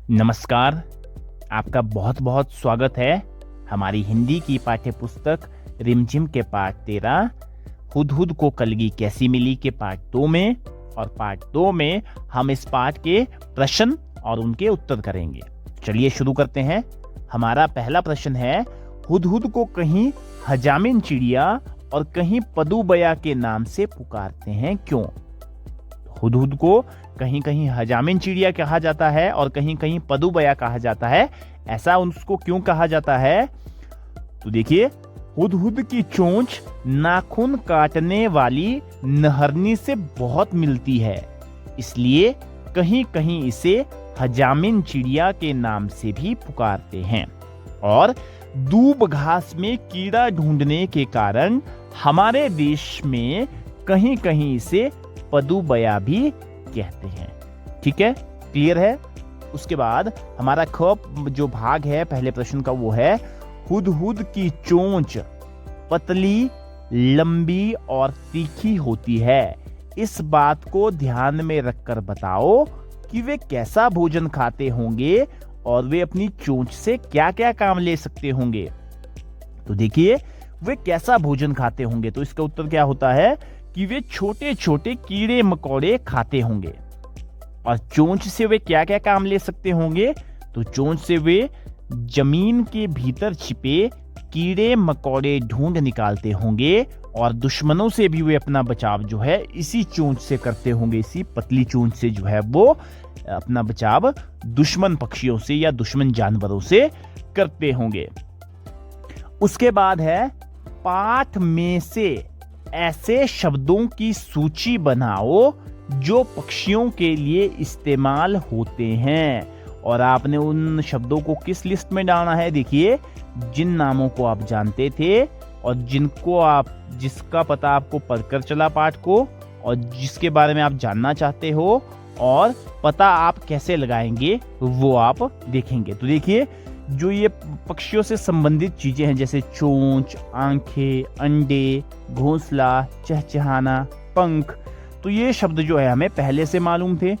नमस्कार, आपका बहुत बहुत स्वागत है हमारी हिंदी की पाठ्य पुस्तक रिमझिम के पाठ 13 हुदहुद को कलगी कैसी मिली के पाठ 2 में। और पाठ 2 में हम इस पाठ के प्रश्न और उनके उत्तर करेंगे। चलिए शुरू करते हैं। हमारा पहला प्रश्न है, हुदहुद को कहीं हजामिन चिड़िया और कहीं पदुबया के नाम से पुकारते हैं, क्यों? हुदहुद को कहीं कहीं हजामिन चिड़िया कहा जाता है और कहीं कहीं पदुबया कहा जाता है। ऐसा उसको क्यों कहा जाता है? तो देखिए, हुदहुद की चोंच नाखून काटने वाली नहरनी से बहुत मिलती है, इसलिए कहीं कहीं इसे हजामिन चिड़िया के नाम से भी पुकारते हैं। और दूब घास में कीड़ा ढूंढने के कारण हमारे देश में कहीं कहीं इसे पदुबया भी कहते हैं। ठीक है, क्लियर है? उसके बाद हमारा ख जो भाग है पहले प्रश्न का, वो है हुदहुद की चोंच पतली, लंबी और तीखी होती है। इस बात को ध्यान में रखकर बताओ कि वे कैसा भोजन खाते होंगे और वे अपनी चोंच से क्या क्या काम ले सकते होंगे। तो देखिए, वे कैसा भोजन खाते होंगे, तो इसका उत्तर क्या होता है कि वे छोटे छोटे कीड़े मकोड़े खाते होंगे। और चोंच से वे क्या क्या काम ले सकते होंगे? तो चोंच से वे जमीन के भीतर छिपे कीड़े मकोड़े ढूंढ निकालते होंगे और दुश्मनों से भी वे अपना बचाव जो है इसी चोंच से करते होंगे। इसी पतली चोंच से जो है वो अपना बचाव दुश्मन पक्षियों से या दुश्मन जानवरों से करते होंगे। उसके बाद है, पाठ में से ऐसे शब्दों की सूची बनाओ जो पक्षियों के लिए इस्तेमाल होते हैं। और आपने उन शब्दों को किस लिस्ट में डालना है? देखिए, जिन नामों को आप जानते थे और जिसका पता आपको पढ़कर चला पाठ को, और जिसके बारे में आप जानना चाहते हो और पता आप कैसे लगाएंगे वो आप देखेंगे। तो देखिए, जो ये पक्षियों से संबंधित चीजें हैं जैसे चोंच, आंखें, अंडे, घोंसला, चहचहाना, पंख, तो ये शब्द जो है हमें पहले से मालूम थे।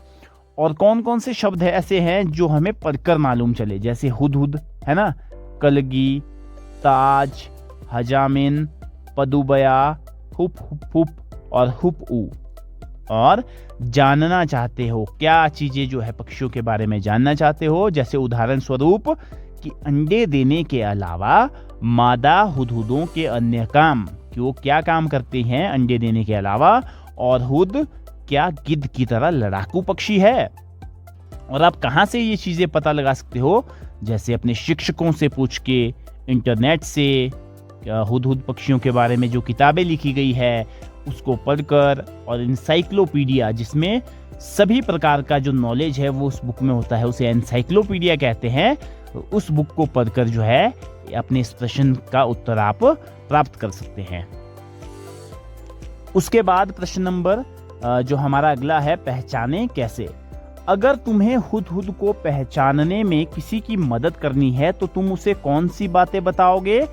और कौन कौन से शब्द है ऐसे हैं जो हमें पढ़कर मालूम चले, जैसे हुदहुद है ना, कलगी, ताज, हजामिन, पदुबया, हुप हुप हुप और हुप ऊ। और जानना चाहते हो क्या चीजें जो है पक्षियों के बारे में जानना चाहते हो, जैसे उदाहरण स्वरूप कि अंडे देने के अलावा मादा हुदहुदों के अन्य काम, कि वो क्या काम करते हैं अंडे देने के अलावा, और हुद क्या गिद्ध की तरह लड़ाकू पक्षी है। और आप कहां से ये चीजें पता लगा सकते हो? जैसे अपने शिक्षकों से पूछ के, इंटरनेट से, हुदहुद पक्षियों के बारे में जो किताबें लिखी गई है उसको पढ़कर, और एनसाइक्लोपीडिया जिसमें सभी प्रकार का जो नॉलेज है वो उस बुक में होता है, उसे एनसाइक्लोपीडिया कहते हैं। उस बुक को पढ़कर जो है अपने इस प्रश्न का उत्तर आप प्राप्त कर सकते हैं। उसके बाद प्रश्न नंबर जो हमारा अगला है, पहचाने कैसे। अगर तुम्हें हुदहुद को पहचानने में किसी की मदद करनी है तो तुम उसे कौन सी बातें बताओगे?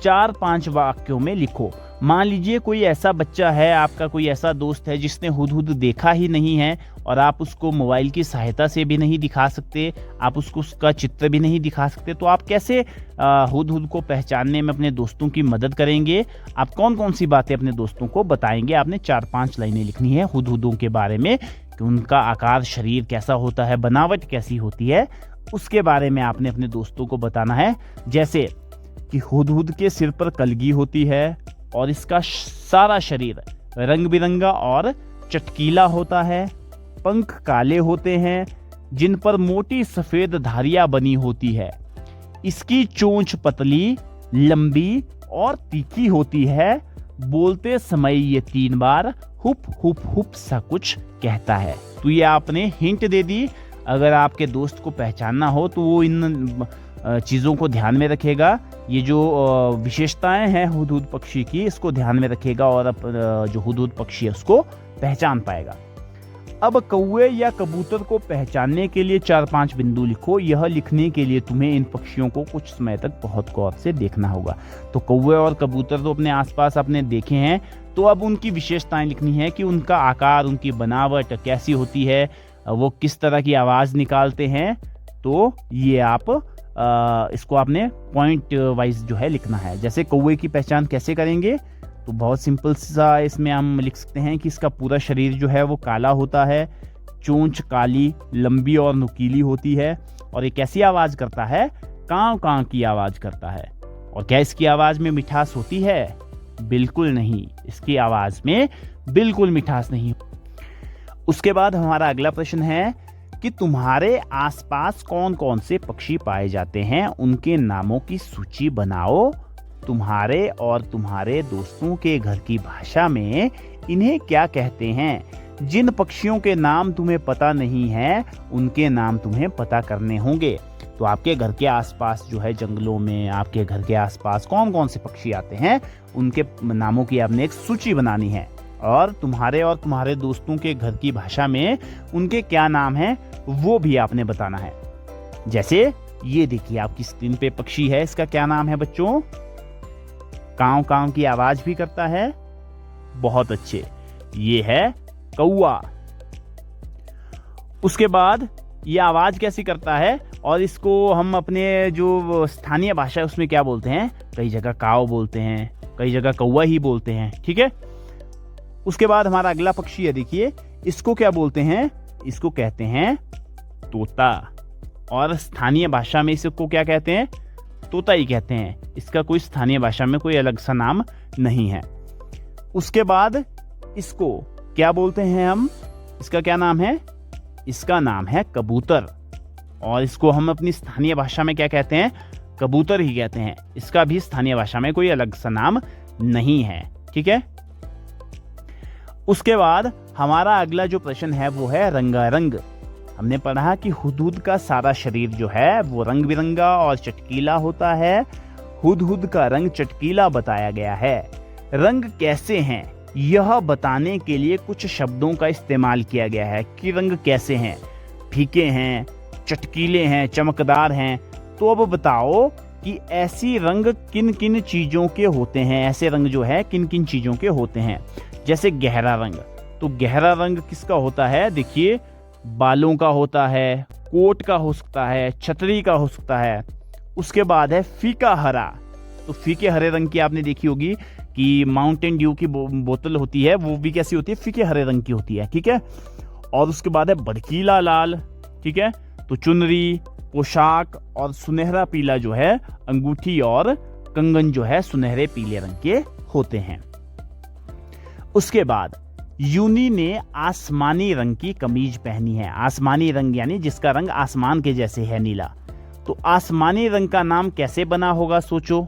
4-5 वाक्यों में लिखो। मान लीजिए कोई ऐसा बच्चा है, आपका कोई ऐसा दोस्त है जिसने हुदहुद देखा ही नहीं है और आप उसको मोबाइल की सहायता से भी नहीं दिखा सकते, आप उसको उसका चित्र भी नहीं दिखा सकते, तो आप कैसे हुदहुद को पहचानने में अपने दोस्तों की मदद करेंगे? आप कौन कौन सी बातें अपने दोस्तों को बताएंगे? आपने 4-5 लाइनें लिखनी है हुदहुदों के बारे में, कि उनका आकार, शरीर कैसा होता है, बनावट कैसी होती है, उसके बारे में आपने अपने दोस्तों को बताना है। जैसे कि हुदहुद के सिर पर कलगी होती है और इसका सारा शरीर रंग बिरंगा और चटकीला होता है। पंख काले होते हैं जिन पर मोटी सफेद धारियां बनी होती है। इसकी चोंच पतली, लंबी और तीखी होती है। बोलते समय ये 3 बार हुप हुप हुप सा कुछ कहता है। तो ये आपने हिंट दे दी। अगर आपके दोस्त को पहचानना हो तो वो इन चीज़ों को ध्यान में रखेगा। ये जो विशेषताएं हैं हुदहुद पक्षी की, इसको ध्यान में रखेगा और जो हुदहुद पक्षी है उसको पहचान पाएगा। अब कौवे या कबूतर को पहचानने के लिए 4-5 बिंदु लिखो। यह लिखने के लिए तुम्हें इन पक्षियों को कुछ समय तक बहुत गौर से देखना होगा। तो कौवे और कबूतर तो अपने आसपास आपने देखे हैं, तो अब उनकी विशेषताएं लिखनी है कि उनका आकार, उनकी बनावट कैसी होती है, वो किस तरह की आवाज़ निकालते हैं, तो ये आप इसको आपने पॉइंट वाइज जो है लिखना है। जैसे कौवे की पहचान कैसे करेंगे, तो बहुत सिंपल सा इसमें हम लिख सकते हैं कि इसका पूरा शरीर जो है वो काला होता है, चोंच काली, लंबी और नुकीली होती है, और एक ऐसी आवाज करता है, कांव कांव की आवाज करता है। और क्या इसकी आवाज में मिठास होती है? बिल्कुल नहीं, इसकी आवाज में बिल्कुल मिठास नहीं। उसके बाद हमारा अगला प्रश्न है कि तुम्हारे आसपास कौन कौन से पक्षी पाए जाते हैं, उनके नामों की सूची बनाओ। तुम्हारे और तुम्हारे दोस्तों के घर की भाषा में इन्हें क्या कहते हैं? जिन पक्षियों के नाम तुम्हें पता नहीं है, उनके नाम तुम्हें पता करने होंगे। तो आपके घर के आसपास जो है, जंगलों में आपके घर के आसपास कौन कौन से पक्षी आते हैं, उनके नामों की आपने एक सूची बनानी है, और तुम्हारे दोस्तों के घर की भाषा में उनके क्या नाम हैं वो भी आपने बताना है। जैसे ये देखिए आपकी स्क्रीन पे पक्षी है, इसका क्या नाम है बच्चों? कांव कांव की आवाज भी करता है। बहुत अच्छे, ये है कौवा। उसके बाद ये आवाज कैसी करता है, और इसको हम अपने जो स्थानीय भाषा है उसमें क्या बोलते हैं? कई जगह काव बोलते हैं, कई जगह कौवा ही बोलते हैं। ठीक है। उसके बाद हमारा अगला पक्षी है, देखिए इसको क्या बोलते हैं? इसको कहते हैं तोता, और स्थानीय भाषा में इसको क्या कहते हैं? तोता ही कहते हैं। इसका कोई स्थानीय भाषा में कोई अलग सा नाम नहीं है। उसके बाद इसको क्या बोलते हैं हम? इसका क्या नाम है? इसका नाम है कबूतर, और इसको हम अपनी स्थानीय भाषा में क्या कहते हैं? कबूतर ही कहते हैं। इसका भी स्थानीय भाषा में कोई अलग सा नाम नहीं है। ठीक है। उसके बाद हमारा अगला जो प्रश्न है वो है रंगारंग। हमने पढ़ा कि हुदहुद का सारा शरीर जो है वो रंग बिरंगा और चटकीला होता है। हुदहुद का रंग चटकीला बताया गया है। रंग कैसे हैं, यह बताने के लिए कुछ शब्दों का इस्तेमाल किया गया है कि रंग कैसे हैं। फीके हैं, चटकीले हैं, चमकदार हैं। तो अब बताओ कि ऐसी रंग किन किन चीजों के होते हैं, ऐसे रंग जो है किन किन चीजों के होते हैं। जैसे गहरा रंग, तो गहरा रंग किसका होता है? देखिए बालों का होता है, कोट का हो सकता है, छतरी का हो सकता है। उसके बाद है फीका हरा। तो फीके हरे रंग की आपने देखी होगी कि माउंटेन ड्यू की बोतल होती है, वो भी कैसी होती है? फीके हरे रंग की होती है। ठीक है। और उसके बाद है भड़कीला लाल। ठीक है। तो चुनरी, पोशाक और सुनहरा पीला जो है, अंगूठी और कंगन जो है सुनहरे पीले रंग के होते हैं। उसके बाद यूनी ने आसमानी रंग की कमीज पहनी है। आसमानी रंग यानी जिसका रंग आसमान के जैसे है, नीला। तो आसमानी रंग का नाम कैसे बना होगा? सोचो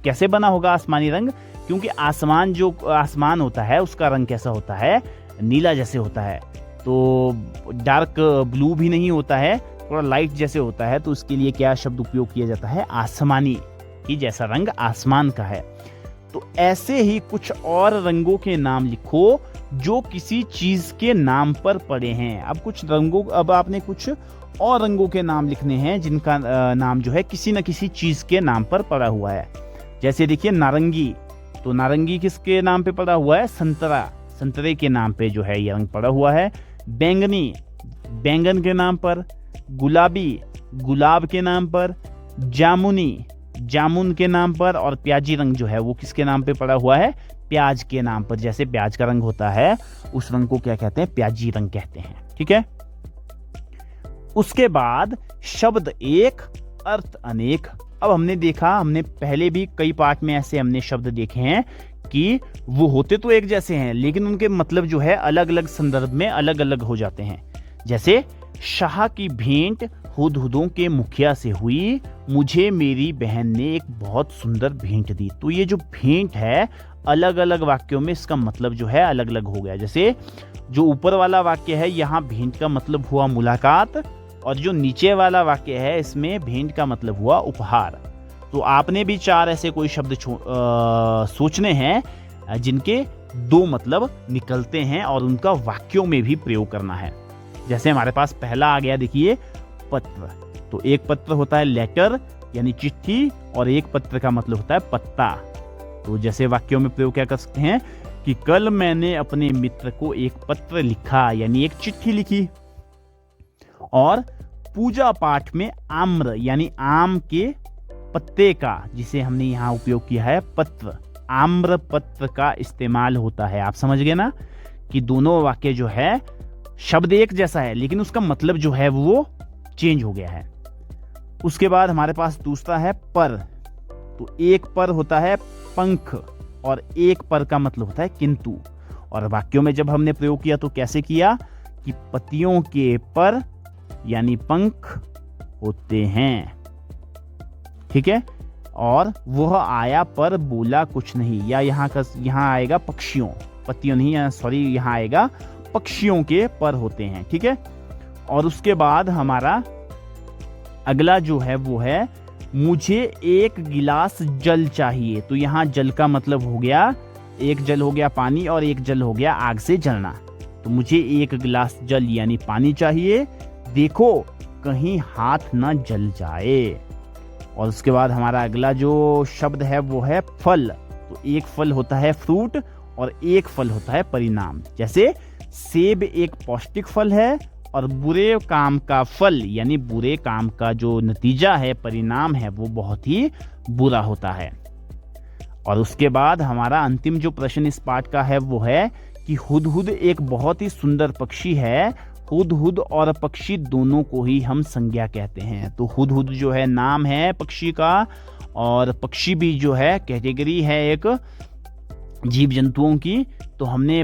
कैसे बना होगा आसमानी रंग, क्योंकि आसमान होता है उसका रंग कैसा होता है? नीला जैसे होता है। तो डार्क ब्लू भी नहीं होता है, थोड़ा लाइट जैसे होता है। तो उसके लिए क्या शब्द उपयोग किया जाता है? आसमानी, कि जैसा रंग आसमान का है। तो ऐसे ही कुछ और रंगों के नाम लिखो जो किसी चीज के नाम पर पड़े हैं। अब आपने कुछ और रंगों के नाम लिखने हैं जिनका नाम जो है किसी न किसी चीज के नाम पर पड़ा हुआ है। जैसे देखिए नारंगी, तो नारंगी किसके नाम पे पड़ा हुआ है? संतरा, संतरे के नाम पे जो है ये रंग पड़ा हुआ है। बैंगनी, बैंगन के नाम पर। गुलाबी, गुलाब के नाम पर। जामुनी, जामुन के नाम पर। और प्याजी रंग जो है वो किसके नाम पे पड़ा हुआ है? प्याज के नाम पर। जैसे प्याज का रंग होता है उस रंग को क्या कहते हैं? प्याजी रंग कहते हैं। ठीक है। उसके बाद शब्द एक, अर्थ अनेक। अब हमने पहले भी कई पार्ट में ऐसे हमने शब्द देखे हैं कि वो होते तो एक जैसे हैं, लेकिन उनके मतलब जो है अलग अलग संदर्भ में अलग अलग हो जाते हैं। जैसे शाह की भेंट हुदहुदों के मुखिया से हुई, मुझे मेरी बहन ने एक बहुत सुंदर भेंट दी। तो ये जो भेंट है अलग अलग वाक्यों में इसका मतलब जो है अलग अलग हो गया। जैसे जो ऊपर वाला वाक्य है यहाँ भेंट का मतलब हुआ मुलाकात, और जो नीचे वाला वाक्य है इसमें भेंट का मतलब हुआ उपहार। तो आपने भी 4 ऐसे कोई शब्द सोचने हैं जिनके 2 मतलब निकलते हैं और उनका वाक्यों में भी प्रयोग करना है। जैसे हमारे पास पहला आ गया, देखिए पत्र। तो एक पत्र होता है लेटर यानी चिट्ठी, और एक पत्र का मतलब होता है पत्ता। तो जैसे वाक्यों में प्रयोग क्या कर सकते हैं कि कल मैंने अपने मित्र को एक पत्र लिखा, यानी एक चिट्ठी लिखी। और पूजा पाठ में आम्र यानी आम के पत्ते का, जिसे हमने यहाँ उपयोग किया है पत्र, आम्र पत्र का इस्तेमाल होता है। आप समझ गए ना कि दोनों वाक्य जो है शब्द एक जैसा है लेकिन उसका मतलब जो है वो चेंज हो गया है। उसके बाद हमारे पास दूसरा है पर। तो एक पर होता है पंख और एक पर का मतलब होता है किंतु। और वाक्यों में जब हमने प्रयोग किया तो कैसे किया कि पतियों के पर यानी पंख होते हैं, ठीक है। और वह आया पर बोला कुछ नहीं, या यहाँ आएगा पक्षियों, पतियों नहीं, सॉरी, यहाँ आएगा पक्षियों के पर होते हैं, ठीक है। और उसके बाद हमारा अगला जो है वो है मुझे एक गिलास जल चाहिए। तो यहाँ जल का मतलब हो गया, एक जल हो गया पानी और एक जल हो गया आग से जलना। तो मुझे एक गिलास जल यानी पानी चाहिए, देखो कहीं हाथ ना जल जाए। और उसके बाद हमारा अगला जो शब्द है वो है फल। तो एक फल होता है फ्रूट और एक फल होता है परिणाम। जैसे सेब एक पौष्टिक फल है और बुरे काम का फल यानी बुरे काम का जो नतीजा है, परिणाम है, वो बहुत ही बुरा होता है। और उसके बाद हमारा अंतिम जो प्रश्न इस पाठ का है वो है कि हुदहुद एक बहुत ही सुंदर पक्षी है। हुदहुद और पक्षी दोनों को ही हम संज्ञा कहते हैं। तो हुदहुद जो है नाम है पक्षी का और पक्षी भी जो है कैटेगरी है एक जीव जंतुओं की। तो हमने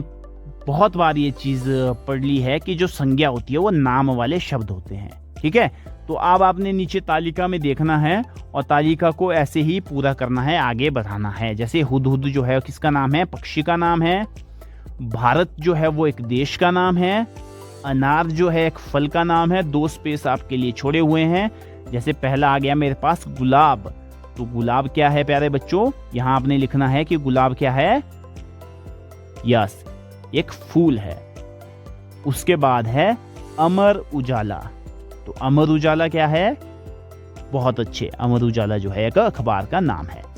बहुत बार ये चीज पढ़ ली है कि जो संज्ञा होती है वो नाम वाले शब्द होते हैं, ठीक है। तो अब आपने नीचे तालिका में देखना है और तालिका को ऐसे ही पूरा करना है, आगे बढ़ाना है। जैसे हुदहुद जो है किसका नाम है, पक्षी का नाम है। भारत जो है वो एक देश का नाम है। अनार जो है एक फल का नाम है। 2 स्पेस आपके लिए छोड़े हुए हैं। जैसे पहला आ गया मेरे पास गुलाब। तो गुलाब क्या है प्यारे बच्चों, यहां आपने लिखना है कि गुलाब क्या है, यस, एक फूल है। उसके बाद है अमर उजाला। तो अमर उजाला क्या है, बहुत अच्छे, अमर उजाला जो है एक अखबार का नाम है।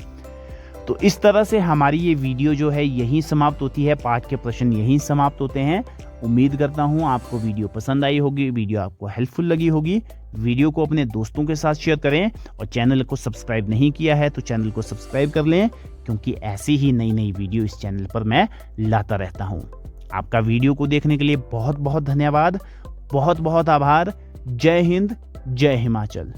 तो इस तरह से हमारी ये वीडियो जो है यहीं समाप्त होती है, पाठ के प्रश्न यहीं समाप्त होते हैं। उम्मीद करता हूँ आपको वीडियो पसंद आई होगी, वीडियो आपको हेल्पफुल लगी होगी। वीडियो को अपने दोस्तों के साथ शेयर करें और चैनल को सब्सक्राइब नहीं किया है तो चैनल को सब्सक्राइब कर लें, क्योंकि ऐसी ही नई नई वीडियो इस चैनल पर मैं लाता रहता हूँ। आपका वीडियो को देखने के लिए बहुत बहुत धन्यवाद, बहुत बहुत आभार। जय हिंद, जय हिमाचल।